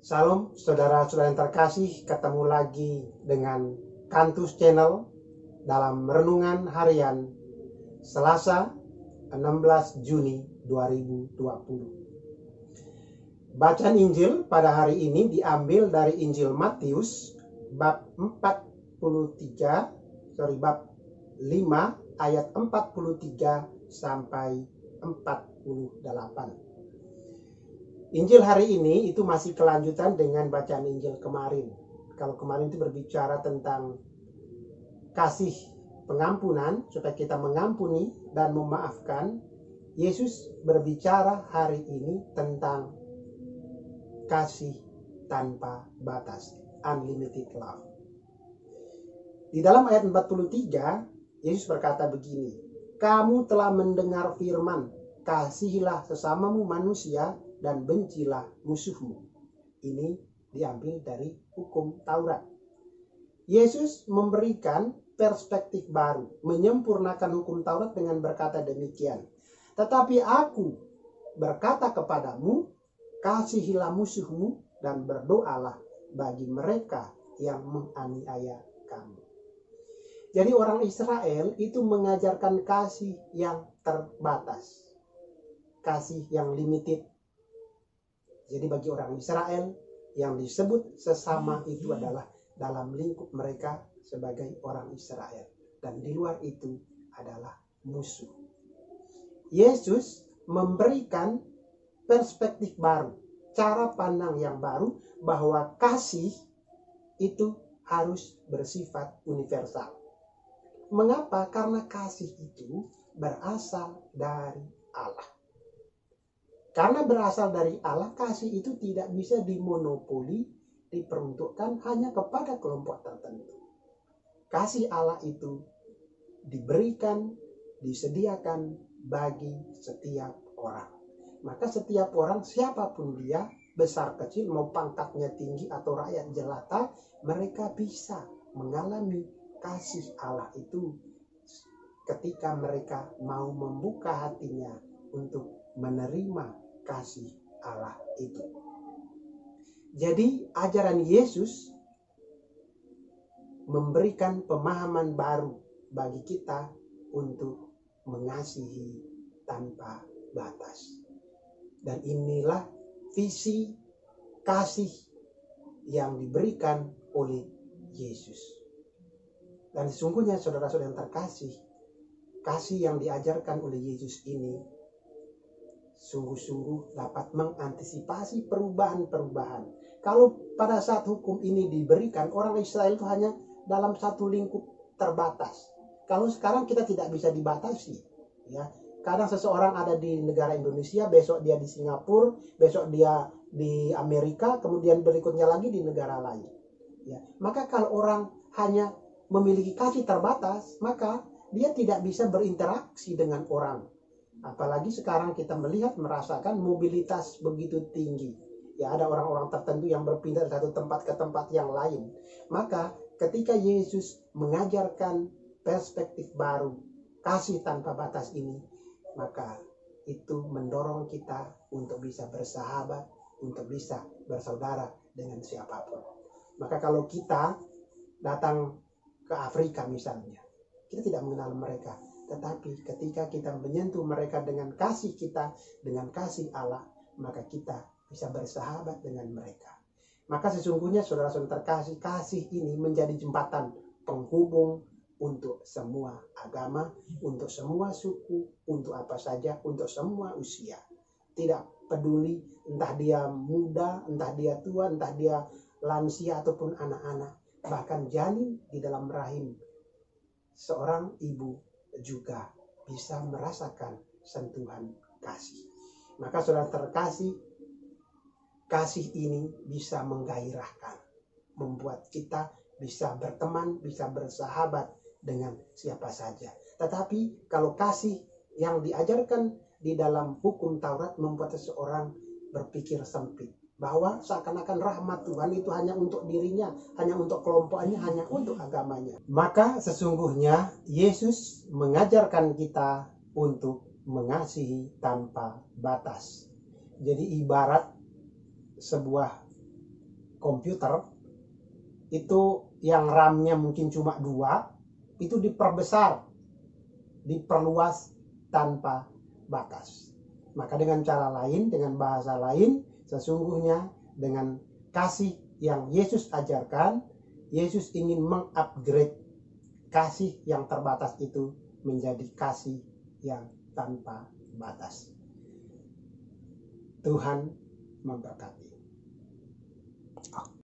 Salam saudara-saudara yang terkasih, ketemu lagi dengan Kantus Channel dalam Renungan Harian Selasa 16 Juni 2020. Bacaan Injil pada hari ini diambil dari Injil Matius bab 5 ayat 43 sampai 48. Injil hari ini itu masih kelanjutan dengan bacaan Injil kemarin. Kalau kemarin itu berbicara tentang kasih pengampunan, supaya kita mengampuni dan memaafkan. Yesus berbicara hari ini tentang kasih tanpa batas, unlimited love. Di dalam ayat 43, Yesus berkata begini, "Kamu telah mendengar firman, kasihilah sesamamu manusia dan bencilah musuhmu." Ini diambil dari hukum Taurat. Yesus memberikan perspektif baru, menyempurnakan hukum Taurat dengan berkata demikian. "Tetapi aku berkata kepadamu, kasihilah musuhmu dan berdoalah bagi mereka yang menganiaya kamu." Jadi orang Israel itu mengajarkan kasih yang terbatas, kasih yang limited. Jadi bagi orang Israel yang disebut sesama itu adalah dalam lingkup mereka sebagai orang Israel. Dan di luar itu adalah musuh. Yesus memberikan perspektif baru, cara pandang yang baru bahwa kasih itu harus bersifat universal. Mengapa? Karena kasih itu berasal dari Allah. Karena berasal dari Allah, kasih itu tidak bisa dimonopoli, diperuntukkan hanya kepada kelompok tertentu. Kasih Allah itu diberikan, disediakan bagi setiap orang. Maka setiap orang, siapapun dia, besar kecil, mau pangkatnya tinggi atau rakyat jelata, mereka bisa mengalami kasih Allah itu ketika mereka mau membuka hatinya untuk menerima kasih Allah itu. Jadi ajaran Yesus memberikan pemahaman baru bagi kita untuk mengasihi tanpa batas. Dan inilah visi kasih yang diberikan oleh Yesus. Dan sesungguhnya saudara-saudara yang terkasih, kasih yang diajarkan oleh Yesus ini sungguh-sungguh dapat mengantisipasi perubahan-perubahan. Kalau pada saat hukum ini diberikan, orang Israel itu hanya dalam satu lingkup terbatas. Kalau sekarang kita tidak bisa dibatasi, ya. Kadang seseorang ada di negara Indonesia, besok dia di Singapura, besok dia di Amerika, kemudian berikutnya lagi di negara lain. Ya. Maka kalau orang hanya memiliki kasih terbatas, maka dia tidak bisa berinteraksi dengan orang. Apalagi sekarang kita melihat, merasakan mobilitas begitu tinggi. Ya, ada orang-orang tertentu yang berpindah dari satu tempat ke tempat yang lain. Maka ketika Yesus mengajarkan perspektif baru, kasih tanpa batas ini, maka itu mendorong kita untuk bisa bersahabat, untuk bisa bersaudara dengan siapapun. Maka kalau kita datang ke Afrika misalnya, kita tidak mengenal mereka. Tetapi ketika kita menyentuh mereka dengan kasih kita, dengan kasih Allah, maka kita bisa bersahabat dengan mereka. Maka sesungguhnya saudara-saudara terkasih, kasih ini menjadi jembatan penghubung untuk semua agama, untuk semua suku, untuk apa saja, untuk semua usia. Tidak peduli entah dia muda, entah dia tua, entah dia lansia ataupun anak-anak. Bahkan janin di dalam rahim seorang ibu juga bisa merasakan sentuhan kasih. Maka saudara terkasih, kasih ini bisa menggairahkan, membuat kita bisa berteman, bisa bersahabat dengan siapa saja. Tetapi kalau kasih yang diajarkan di dalam hukum Taurat membuat seseorang berpikir sempit, bahwa seakan-akan rahmat Tuhan itu hanya untuk dirinya, hanya untuk kelompoknya, hanya untuk agamanya. Maka sesungguhnya Yesus mengajarkan kita untuk mengasihi tanpa batas. Jadi ibarat sebuah komputer itu yang RAM-nya mungkin cuma 2, itu diperbesar, diperluas tanpa batas. Maka dengan cara lain, dengan bahasa lain, sesungguhnya dengan kasih yang Yesus ajarkan, Yesus ingin mengupgrade kasih yang terbatas itu menjadi kasih yang tanpa batas. Tuhan memberkati.